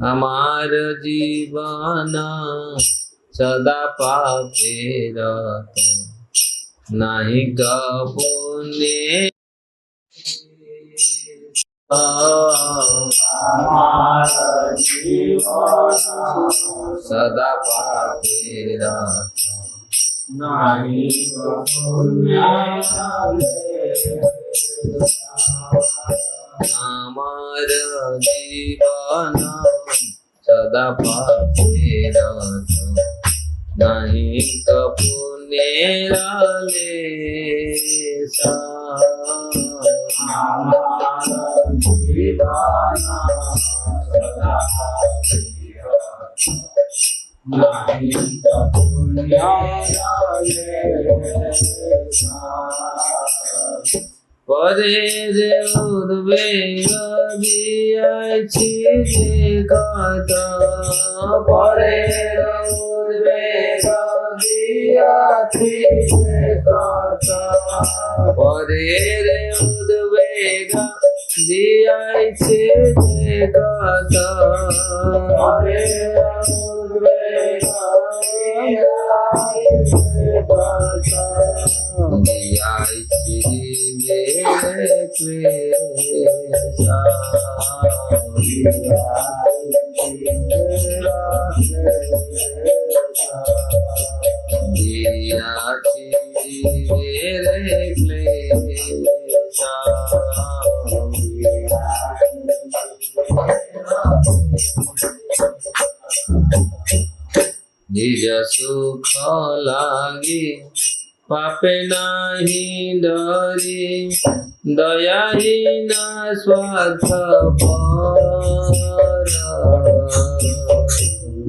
हमार जीवन सदा पापे रत नहीं पुण्य हमार जीवन सदा पापे रत नहीं पुण्य हमार जीवन सदा पापे रत नहीं पुण्य लेसा हमार जीवन सदा पापे रत नहीं पुण्य लेसा परे जे उद्वेग दियाछि जे कथा परे उद्वेग दियाछि जे कथा परे उद्वेग दियाछि जे कथा परे उद्वेग दियाछि जे कथा दियाछि निज सुख लागी पापे नाही डरी दयाहीन स्वार्थ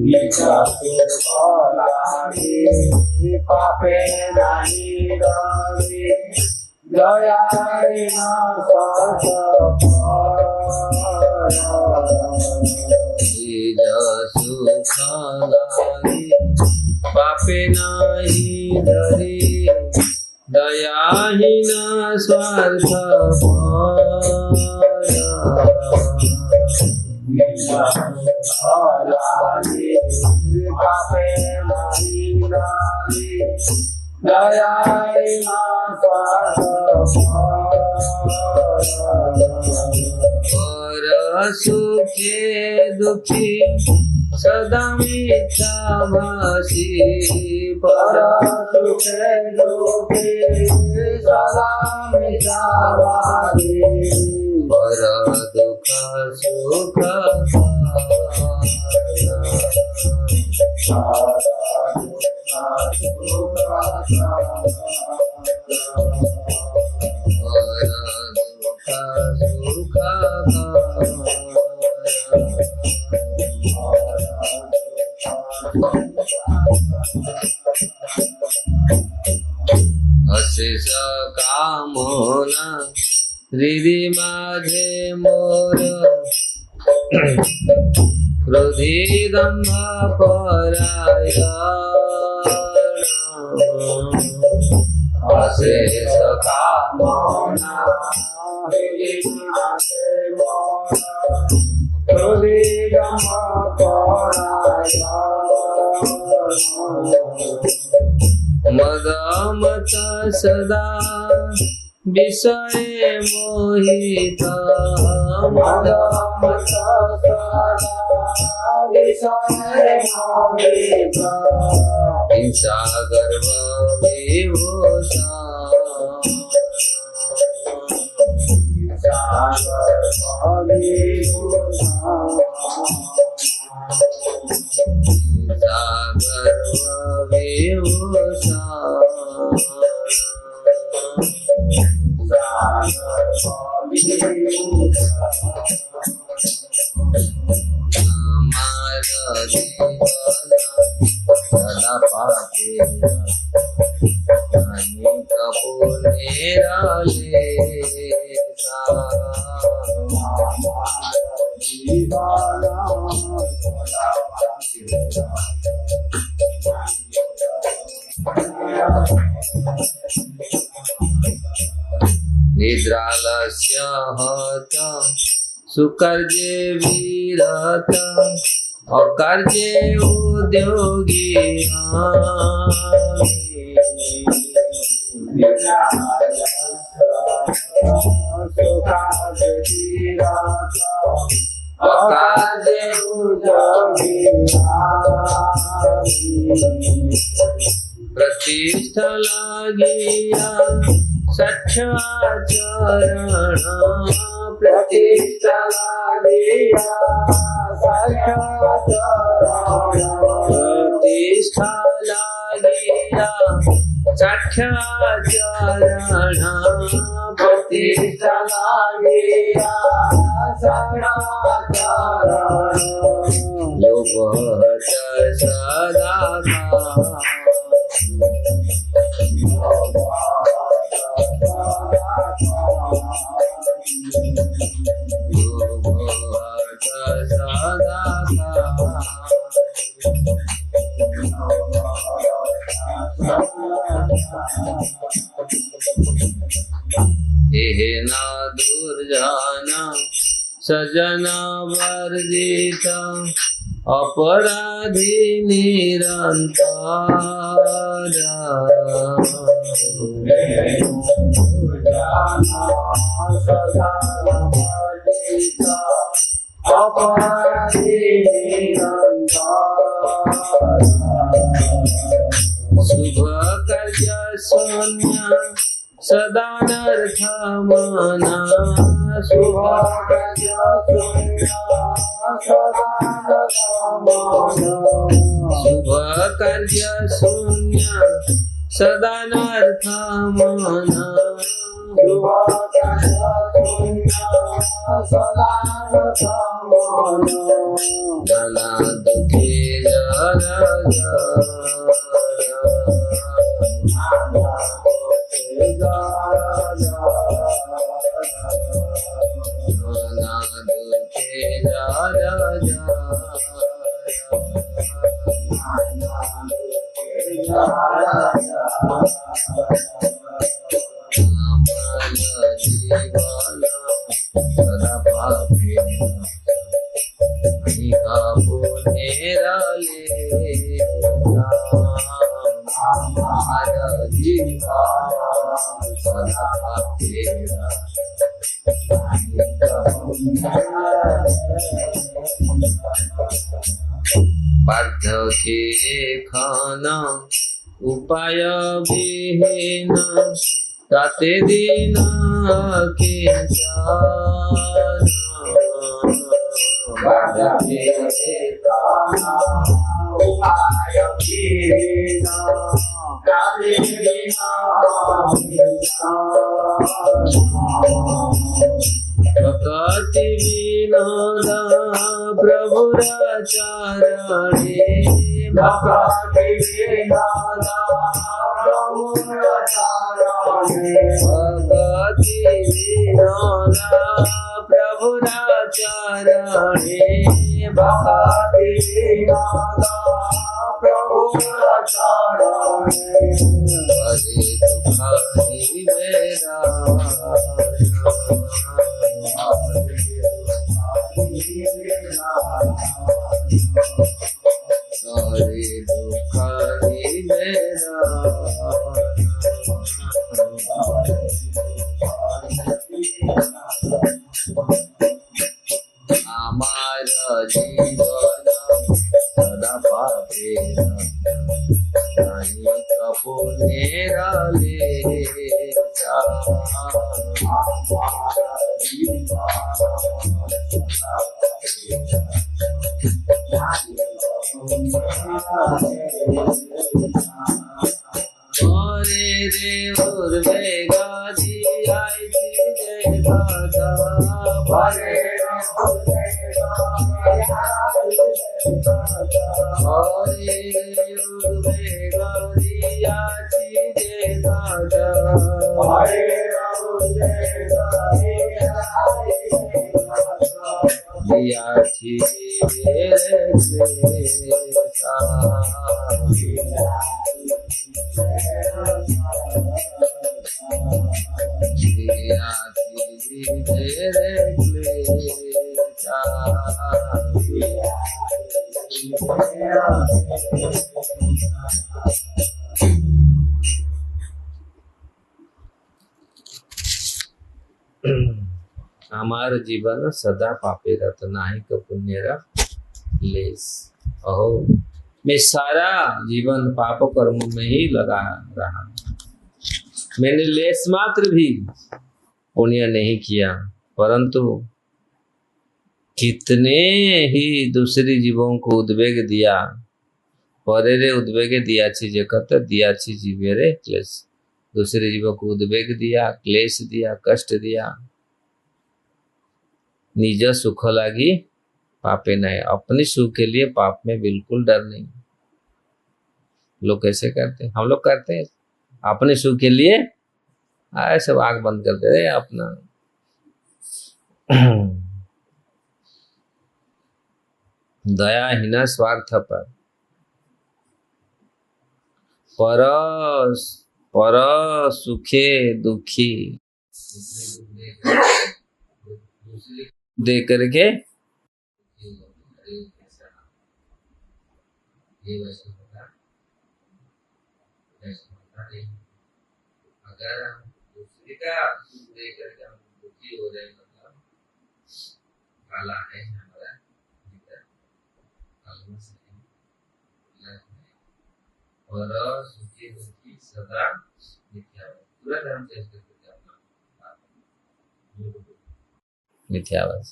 निज सुख लागी पापे नाही डरी दयाहीन स्वार्थ निज सुख लागी पापे नाही डरी दयाहीन स्वार्थ पापे नाही डरी दयाहीन स्वार्थ पर सुखे दुखी सदा मिथ्या भासी पर सुखे दुखी सदा मिथ्या भासी पर दुख सुख अशेष कामना हृदि माझे मोर क्रोधी दंभ परायण अशेष कामना हृदि माझे मोर क्रोधी दंभ परायण मद मत सदा विषय मोहित मद मत सदा विषय मोहित हिंसा गर्व विभूषा हिंसा गर्व विभूषा हिंसा गर्व विभूषा सदा पापे अनेक पुण्येरा लेसा निद्रालस्य हत सुकर्जे वीरत अकर्जे उद्योगी प्रतिष्ठा लागिया सच्चाचरण प्रतिष्ठा लागिया प्रतिष्ठा लागिया सच्चाचरण प्रतिष्ठा लागिया सच्चाचरण लोभत सदा ना दुर्जना सजना वर्जिता अपराधी निरंतर शुभ कार्य शून्य सदा नर्थ मना शुभ कार्य शून्य सदा नर्थ मना शुभ कार्य शून्य सदा नर्थ मना शुभ कार्य शून्य सदा नर्थ मना जना दुखी बार्धके खाना उपाय विहीन ताते दिन के बार्धके खाना उपाय विहीन ताते दिन भक्ति विनोद प्रभुराचरणे भक्ति विनोद प्रभुराचरणे भक्ति विनोद प्रभुराचरणे भक्ति विनोद प्रभुराचरणे हरे दुखारी मेरा हरे दुखारी मेरा हमारा जीवन सदा पापे नहीं कपुनेरा ले रे उर्वे गाजी आई थी जय दादा हरे उर्वे गाजी आई थी जय दादा हरे दिया थी रे हमार जीवन सदा पापे रत नाही क पुण्य लेस। अहो मैं सारा जीवन पाप कर्म में ही लगा रहा, मैंने लेस मात्र भी पुण्य नहीं किया, परंतु कितने ही दूसरी जीवों को उद्वेग दिया, परेरे उद्वेग दिया छी जगत दिया छी जीवेरे क्लेश। दूसरे जीवों को उद्वेग दिया, क्लेश दिया, कष्ट दिया, निज सुख लागी पापे नहीं। अपने सुख के लिए पाप में बिल्कुल डर नहीं। लोग कैसे करते हैं? हम लोग करते हैं अपने सुख के लिए, सब आंख बंद कर दे अपना। दयाहीन स्वार्थ पर सुखे दुखी दे करके अगर हम दूसरे का दे करके हम दुखी हो रहे, मतलब काला है हमारा भीतर, और सुखी दुखी सदा मिथ्या। पूरा धर्म चेंज करके अपना मिथ्यावास।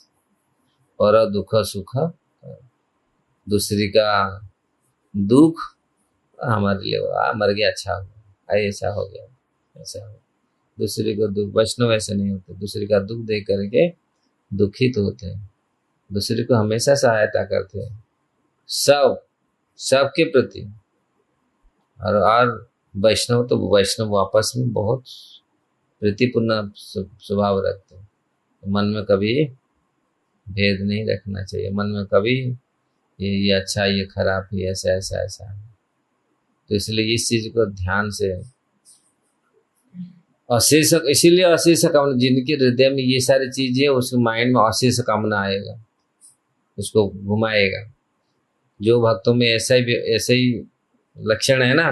और दुख सुख, दूसरी का दुख हमारे लिए मर गया, अच्छा हो गया, ऐसा हो गया, ऐसा हो। दूसरे को दुख, वैष्णव ऐसे नहीं होते, दूसरे का दुख देख करके दुखित होते हैं, दूसरे को हमेशा सहायता करते हैं, सबके प्रति। और वैष्णव तो वैष्णव आपस में बहुत प्रीतिपूर्ण स्वभाव रखते हैं। मन में कभी भेद नहीं रखना चाहिए, मन में कभी ये अच्छा, ये खराब, ये ऐसा ऐसा ऐसा है। तो इसलिए इस चीज को ध्यान से अशेष, इसीलिए अशेष कामना, जिनके हृदय में ये सारी चीजें, उसके माइंड में अशेष कामना आएगा, उसको घुमाएगा। जो भक्तों में ऐसे ही लक्षण है ना,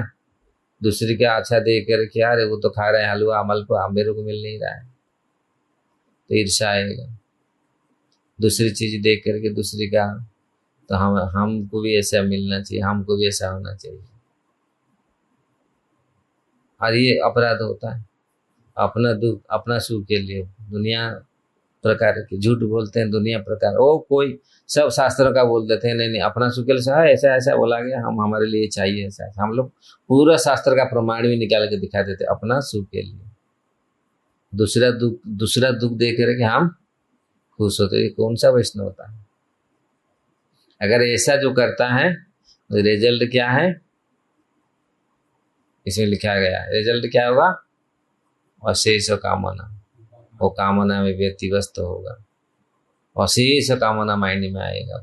दूसरे के अच्छा देख कर के यार वो तो खा रहे हैं हलवा मलपुआ, मेरे को मिल नहीं रहा है, तो ईर्ष्या आएगा। दूसरी चीज देख करके दूसरे का, तो हमको भी ऐसा मिलना चाहिए, हमको भी ऐसा होना चाहिए। और ये अपराध होता है। अपना दुख अपना सुख के लिए दुनिया प्रकार के झूठ बोलते हैं, दुनिया प्रकार, ओ कोई सब शास्त्रों का बोल देते हैं, नहीं नहीं अपना सुख के लिए ऐसा ऐसा बोला गया, हम हमारे लिए चाहिए ऐसा। हम लोग पूरा शास्त्र का प्रमाण भी निकाल के दिखा देते अपना सुख के लिए। दूसरा दुख देख करके हम खुश होते, कौन सा वैष्णव होता है? अगर ऐसा जो करता है तो रिजल्ट क्या है? इसमें लिखा गया है रिजल्ट क्या होगा? अशेष कामना, वो कामना में व्यतिव्यस्त होगा, अशेष कामना माइंड में आएगा।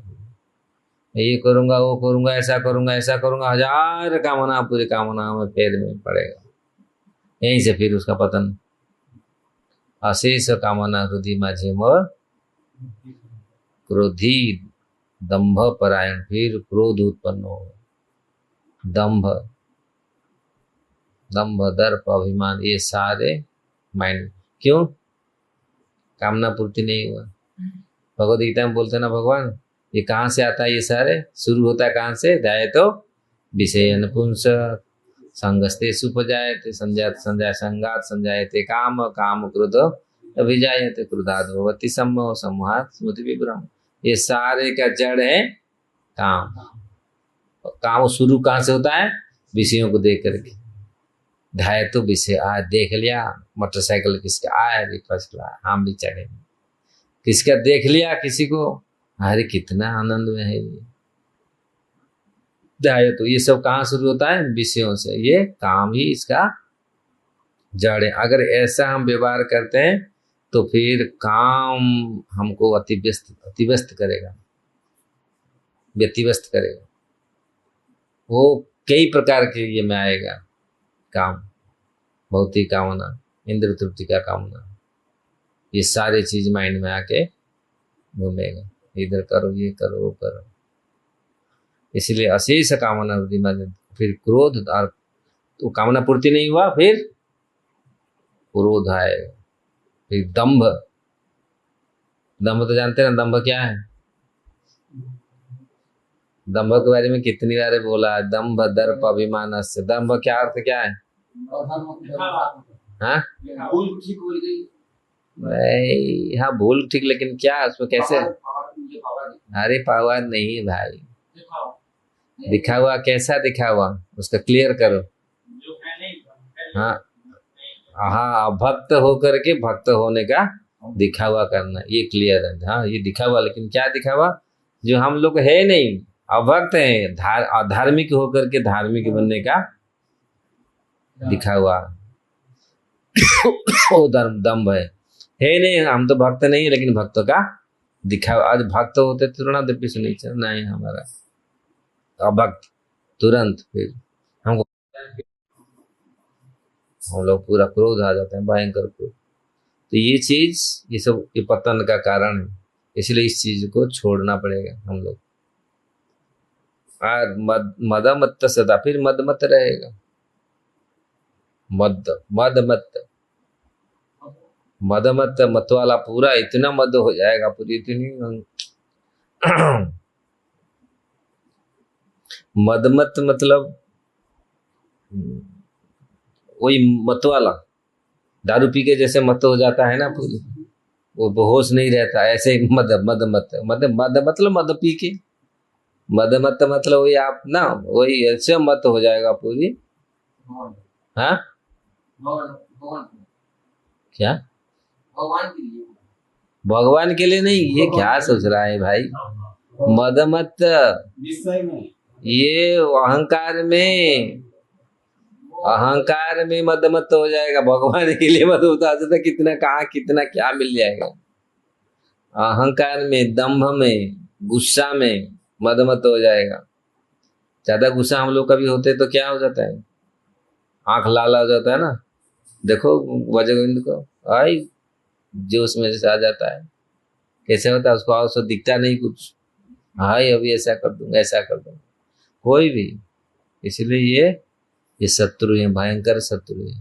ये करूंगा, वो करूंगा, ऐसा करूंगा, ऐसा करूंगा, हजार कामना, पूरी कामना में पैर में पड़ेगा। यहीं से फिर उसका पतन। अशेष कामना हृदय माझे मोर क्रोधी दंभ परायण, फिर क्रोध उत्पन्न हो। दंभ दर्प अभिमान, ये सारे माइंड। क्यों? कामना पूर्ति नहीं हुआ। भगवद गीता में बोलते ना भगवान, ये कहाँ से आता है? ये सारे शुरू होता है कहाँ से? ध्यायतो विषयन पुंस संगस्ते सुपजायते संगात संजायते काम क्रोध अभिजायते क्रोधात् भवति सम्मोह सम्मोहात् स्मृति विभ्रम। ये सारे का जड़ है काम। काम शुरू कहाँ से होता है? विषयों को देख करके। ढाई तो विषय आज देख लिया, मोटरसाइकिल किसका आया, फर्स्ट क्लास, हम भी चढ़ेंगे। किसका देख लिया किसी को, अरे कितना आनंद में है ये। ढाई तो ये सब कहाँ शुरू होता है? विषयों से। ये काम ही इसका जड़ है। अगर ऐसा हम व्यवहार करते हैं तो फिर काम हमको अतिव्यस्त करेगा, व्यतिव्यस्त करेगा। वो कई प्रकार के ये में आएगा काम, भौतिक कामना, इंद्र तृप्ति का कामना, ये सारे चीज माइंड में आके घूमेगा। इधर करो, ये करो, वो करो। इसलिए अशेष कामना वृद्धि में फिर क्रोध, और तो कामना पूर्ति नहीं हुआ, फिर क्रोध आएगा, फिर दंभ। दंभ तो जानते हैं ना, दंभ क्या है? दंभ के बारे में कितनी बार बोला है, दंभ दर्प अभिमान से। दंभ क्या अर्थ क्या है? हाँ भाई, हाँ भूल ठीक, लेकिन क्या उसमें कैसे? अरे पावर नहीं भाई, दिखा हुआ कैसा दिखा हुआ, उसका क्लियर करो। हाँ हाँ, भक्त होकर के भक्त होने का दिखावा करना, ये क्लियर है। हाँ ये दिखावा, लेकिन क्या दिखावा? जो हम लोग है नहीं, अभक्त है, धार्मिक होकर के धार्मिक बनने का दिखावा, वो दम्भ है नहीं। हम तो भक्त नहीं है, लेकिन भक्तों का दिखावा। आज भक्त होते तुरंत पीछे नहीं चलना है हमारा, अभक्त तुरंत फिर हमको, हम लोग पूरा क्रोध आ जाता है, भयंकर क्रोध। तो ये चीज, ये सब ये पतन का कारण है, इसलिए इस चीज को छोड़ना पड़ेगा हम लोग। और मद मत सदा, फिर मद मत रहेगा, मद मत मत वाला पूरा इतना मद हो जाएगा, पूरी इतनी मद मत मतलब वही मत वाला, दारू पी के जैसे मत हो जाता है ना पूरी, वो बेहोश नहीं रहता, ऐसे ही मद मतलब मद पी के, मद मत मतलब वही आप ना, वही ऐसे मत हो जाएगा पूरी। हाँ क्या? भगवान के लिए नहीं, ये क्या सोच रहा है भाई? मद मत ये अहंकार में मद मत हो जाएगा, भगवान के लिए मत होता तो कितना कहाँ कितना क्या मिल जाएगा। अहंकार में, दंभ में, गुस्सा में मद मत हो जाएगा। ज्यादा गुस्सा हम लोग कभी होते तो क्या हो जाता है, आंख लाल हो जाता है ना। देखो वज्रगोविंद को, आई जोश में जैसे आ जाता है, कैसे होता है उसको, और उसको दिखता नहीं कुछ, हाय अभी ऐसा कर दूंगा, ऐसा कर दूंगा, कोई भी। इसलिए ये शत्रु है, भयंकर शत्रु है।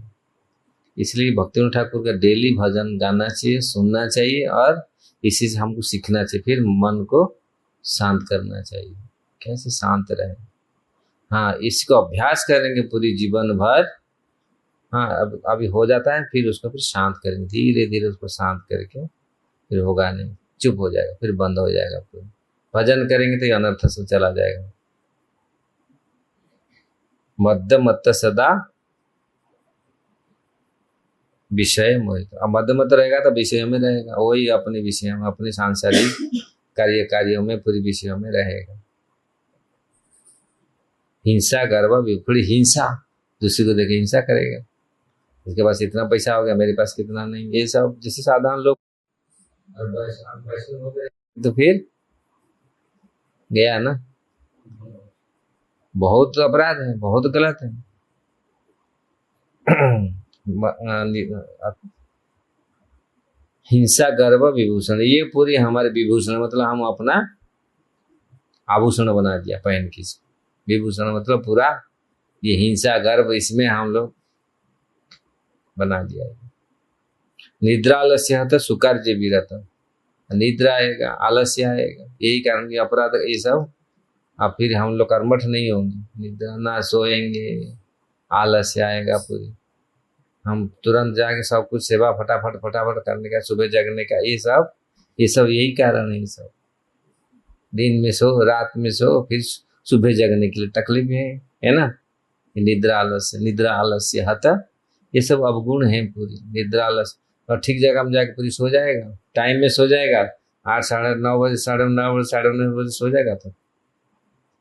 इसलिए भक्तिविनोद ठाकुर का डेली भजन गाना चाहिए, सुनना चाहिए, और इसी से हमको सीखना चाहिए। फिर मन को शांत करना चाहिए, कैसे शांत रहे। हाँ इसको अभ्यास करेंगे पूरी जीवन भर। हाँ अब अभी हो जाता है, फिर उसको फिर शांत करेंगे, धीरे धीरे उसको शांत करके, फिर होगा नहीं, चुप हो जाएगा, फिर बंद हो जाएगा। फिर भजन करेंगे तो ये अनर्थ से चला जाएगा। मद मत सदा विषय मोहित, अब मद मत रहेगा तो विषय में रहेगा, वही अपने विषय में, अपने सांसारिक कार्यों में, पूरी विषयों में रहेगा। हिंसा गर्व विफड़ी, हिंसा, दूसरे को देखे हिंसा करेगा, उसके पास इतना पैसा हो गया, मेरे पास कितना नहीं, ये सब जैसे साधारण लोग तो फिर गया ना, बहुत अपराध है, बहुत गलत है। हिंसा गर्व विभूषण, ये पूरी हमारे विभूषण, मतलब हम अपना आभूषण बना दिया पहन के। विभूषण मतलब पूरा ये हिंसा गर्व, इसमें हम लोग बना दिया। निद्रा आलस्य तो सुकार्य विरत, निद्रा आएगा, आलस्य आएगा, यही कारण ये अपराध ये सब। अब फिर हम लोग कर्मठ नहीं होंगे, निद्रा ना सोएंगे, आलस्य आएगा पूरी, हम तुरंत जाके सब कुछ सेवा फटाफट करने का, सुबह जगने का, ये सब यही कारण है। ये सब दिन में सो, रात में सो, फिर सुबह जगने के लिए तकलीफ है ना। निद्रा आलस्य हत, ये सब अवगुण है पूरी, निद्रा आलस्य। और ठीक जगह में जाके पूरी सो जाएगा, टाइम में सो जाएगा, 8 साढ़े 9 बजे, साढ़े 9 बजे सो जाएगा, तो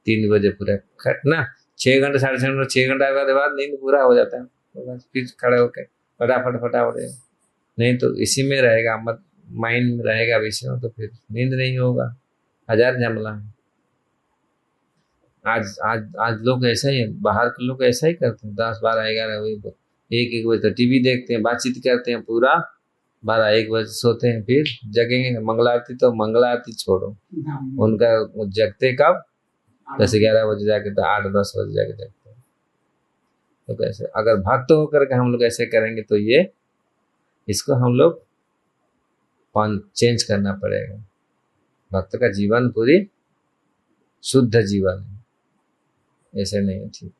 3 बजे पूरा खट ना, 6 घंटे, साढ़े 6 घंटे, 6 घंटा के बाद नींद पूरा हो जाता है, तो फिर खड़े होके फटाफट। नहीं तो इसी में रहेगा, मत माइंड में रहेगा विषय में, तो फिर नींद नहीं होगा, हजार झमला है। आज लोग ऐसा ही है, बाहर के लोग ऐसा ही करते हैं, 10 12 11 बजे, 1 बजे तक टीवी देखते हैं, बातचीत करते हैं, पूरा 12-1 बजे सोते हैं, फिर जगेंगे। मंगला आरती तो मंगला आरती छोड़ो, उनका जगते कब 10-11 बजे जाके, तो 8-10 बजे जाके जगते हैं। तो कैसे अगर भक्त होकर के हम लोग ऐसे करेंगे तो ये इसको हम लोग चेंज करना पड़ेगा। भक्त का जीवन पूरी शुद्ध जीवन है, ऐसे नहीं है। ठीक,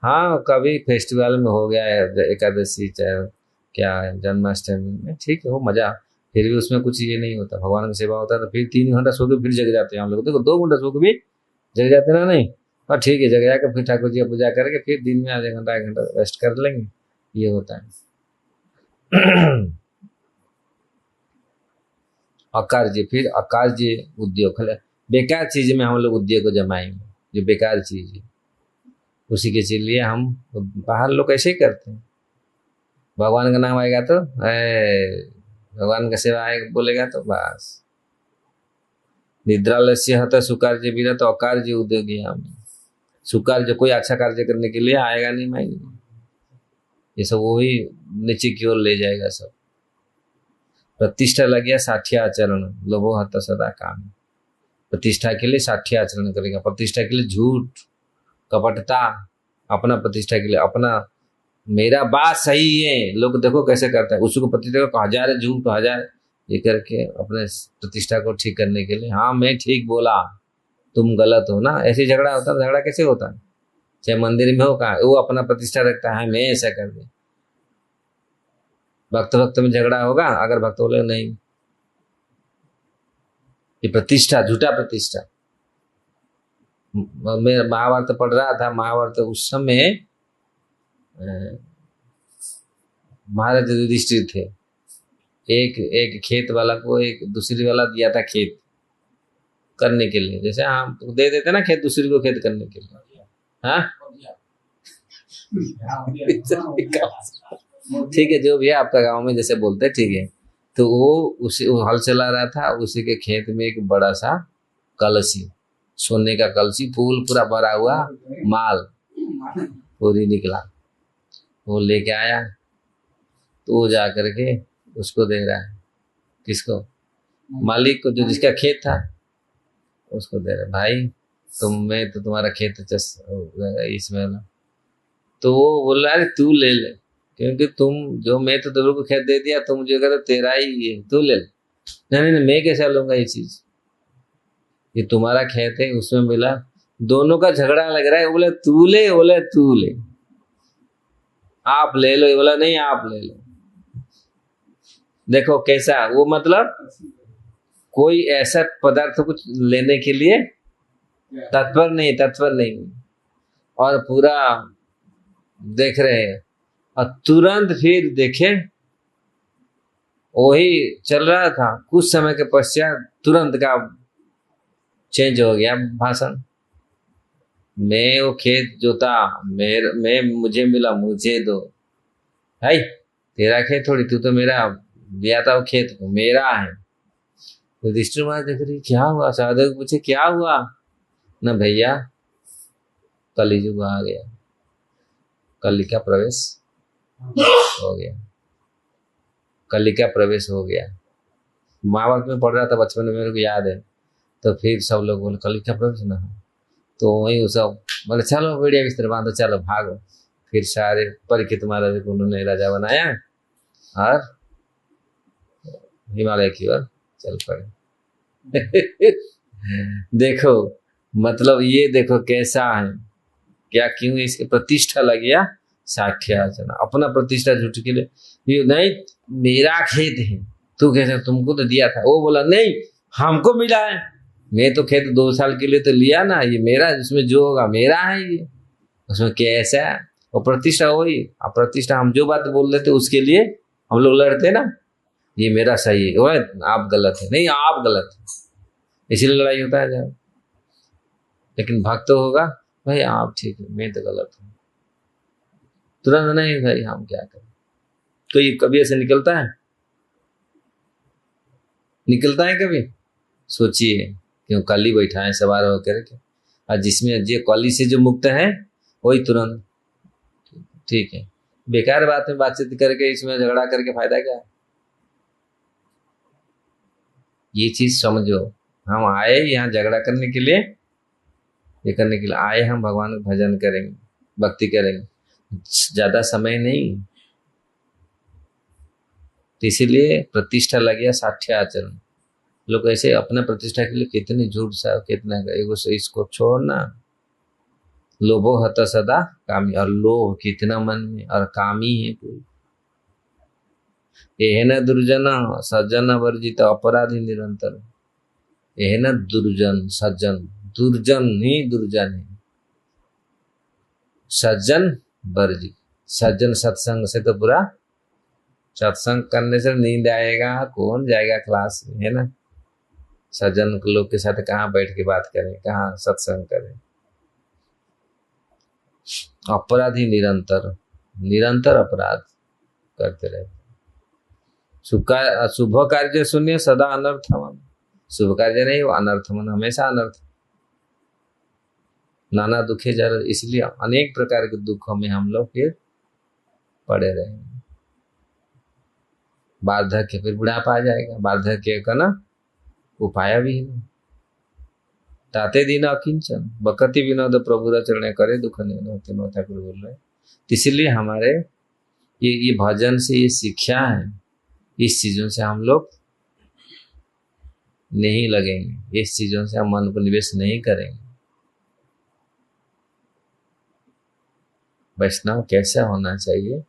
हाँ कभी फेस्टिवल में हो गया है, एकादशी चाहे क्या जन्माष्टमी में, ठीक है वो मजा, फिर भी उसमें कुछ ये नहीं होता, भगवान की सेवा होता है तो फिर 3 घंटा सो के फिर जग जाते हैं हम लोग। देखो 2 घंटा सो के भी जग जाते ना, नहीं और ठीक है, जग जाकर फिर ठाकुर जी का पूजा करके फिर दिन में आधे घंटा 1 घंटा रेस्ट कर लेंगे, ये होता है। आकाश जी, फिर आकाश जी उद्योग, बेकार चीज में हम लोग उद्योग को जमाएंगे, जो बेकार चीज है उसी के लिए हम, बाहर लोग ऐसे ही करते हैं। भगवान का नाम आएगा तो भगवान का सेवा आएगा बोलेगा तो बस। निद्रालस्य हत सुकार्य बिना, तो अकार्य उद्योगी हम, सुकार्य कोई अच्छा कार्य करने के लिए आएगा नहीं मायने, ये सब वही नीचे की ओर ले जाएगा सब। प्रतिष्ठा लग गया साठ्य आचरण, लोभो हत सदा काम, प्रतिष्ठा के लिए साठ्य आचरण करेगा, प्रतिष्ठा के लिए झूठ कपटता, अपना प्रतिष्ठा के लिए अपना, मेरा बात सही है, लोग देखो कैसे करता है, उसको प्रतिष्ठा को 1000 झूठ 1000 ये करके अपने प्रतिष्ठा को ठीक करने के लिए, हाँ मैं ठीक बोला तुम गलत हो ना, ऐसे झगड़ा होता है। झगड़ा कैसे होता है, चाहे मंदिर में हो, कहा वो अपना प्रतिष्ठा रखता है, मैं ऐसा कर दे। भक्त भक्त में झगड़ा होगा, अगर भक्त बोले नहीं, ये प्रतिष्ठा झूठा प्रतिष्ठा। मैं महाभारत पढ़ रहा था, महाभारत उस समय महाराज युधिष्ठिर थे, एक खेत वाला को एक दूसरी वाला दिया था खेत करने के लिए, जैसे हम दे देते ना खेत दूसरी को खेत करने के लिए, हाँ ठीक है जो भी है आपका गांव में जैसे बोलते, ठीक है। तो वो हल चला रहा था, उसी के खेत में एक बड़ा सा कलशी, सोने का कलशी, फूल पूरा भरा हुआ माल पूरी निकला, वो लेके आया, तो वो जा करके उसको दे रहा है, किसको, मालिक को, जो जिसका खेत था उसको दे रहा है, भाई मैं तो तुम्हारा खेत इसमें ना, तो वो बोल रहा है तू ले ले, क्योंकि मैं तो तेरे को खेत दे दिया, तो मुझे कहता तेरा ही है, तू ले ले। नहीं नहीं मैं कैसे लूंगा ये चीज, ये तुम्हारा खेत है, उसमें मिला, दोनों का झगड़ा लग रहा है, बोले तू ले, बोले तू ले, आप ले लो, ये बोला नहीं आप ले लो। देखो कैसा वो, मतलब कोई ऐसा पदार्थ कुछ लेने के लिए तत्पर नहीं, और पूरा देख रहे हैं, और तुरंत फिर देखे वही चल रहा था, कुछ समय के पश्चात तुरंत का चेंज हो गया भाषण, मैं वो खेत जोता, मैं मुझे मिला, मुझे दो, भाई तेरा खेत थोड़ी, तू तो मेरा दिया था वो खेत को, मेरा है। युधिष्ठिर महाराज देख रही क्या हुआ, साधक पूछे क्या हुआ, ना भैया कलियुग आ गया, कली का प्रवेश हो गया, कली का प्रवेश हो गया। महाभारत में पढ़ रहा था बचपन में, मेरे को याद है, तो फिर सब लोग बोले कली का प्रवेश ना हो, तो वही सब बोले चलो बढ़िया बिस्तर बांधो चलो भागो, फिर सारे परीक्षित महाराज को उन्होंने राजा बनाया और हिमालय की ओर चल पड़े। देखो मतलब ये देखो कैसा है, क्या क्यों इसके प्रतिष्ठा लग गया, साक्ष्याचरण, अपना प्रतिष्ठा झूठ के लिए, ये नहीं मेरा खेत है, तू कैसे, तुमको तो दिया था, वो बोला नहीं हमको मिला है, मैं तो खेत 2 साल के लिए तो लिया ना, ये मेरा, जिसमें जो होगा मेरा है, ये उसमें कैसा है, और प्रतिष्ठा वही, अब प्रतिष्ठा हम जो बात बोल रहे थे उसके लिए हम लोग लड़ते ना, ये मेरा सही है, वो आप गलत है, नहीं आप गलत है, इसीलिए लड़ाई होता है जब। लेकिन भक्त होगा भाई आप ठीक है, मैं तो गलत हूँ, तुरंत नहीं भाई हम क्या करें। तो ये कभी ऐसे निकलता है, निकलता है कभी, सोचिए क्यों कली बैठा है सवार होकर के, और जिसमें जो कली से जो मुक्त है वही तुरंत ठीक है। बेकार बात में बातचीत करके इसमें झगड़ा करके फायदा क्या है, ये चीज समझो। हम आए यहाँ झगड़ा करने के लिए, ये करने के लिए आए, हम भगवान का भजन करेंगे, भक्ति करेंगे, ज्यादा समय नहीं। तो इसीलिए प्रतिष्ठा लग गया साठ्य आचरण। लोग ऐसे अपने प्रतिष्ठा के लिए कितने झूठ सा, कितना एगो से, इसको छोड़ना। लोभो हत सदा कामी, और लोभ कितना मन में, और कामी है कोई। एहन दुर्जन सज्जन वर्जित अपराधी निरंतर। एहन दुर्जन सज्जन, दुर्जन ही दुर्जन है, सज्जन वर्जित। सज्जन सत्संग से तो पूरा, सत्संग करने से नींद आएगा, कौन जाएगा क्लास में, है ना। सज्जन लोग के साथ कहाँ बैठ के बात करें, कहाँ सत्संग करें। अपराधी निरंतर, निरंतर अपराध करते रहते। शुभ कार्य सुनिए सदा अनर्थ मन, शुभ कार्य नहीं वो अनर्थ मन, हमेशा अनर्थ। नाना दुखे जर, इसलिए अनेक प्रकार के दुखों में हम लोग फिर पड़े रहेंगे। वार्धक्य, फिर बुढ़ापा आ जाएगा, वार्धक्य का ना उपाय भी नहीं। ताते दिन अकिंचन बकति विनोद प्रभुरा चरण करे दुख नहीं होते, नो ठाकुर बोल रहे। इसलिए हमारे ये भजन से ये शिक्षा है, इस चीजों से हम लोग नहीं लगेंगे, इस चीजों से हम मन को निवेश नहीं करेंगे। वैष्णव कैसा होना चाहिए,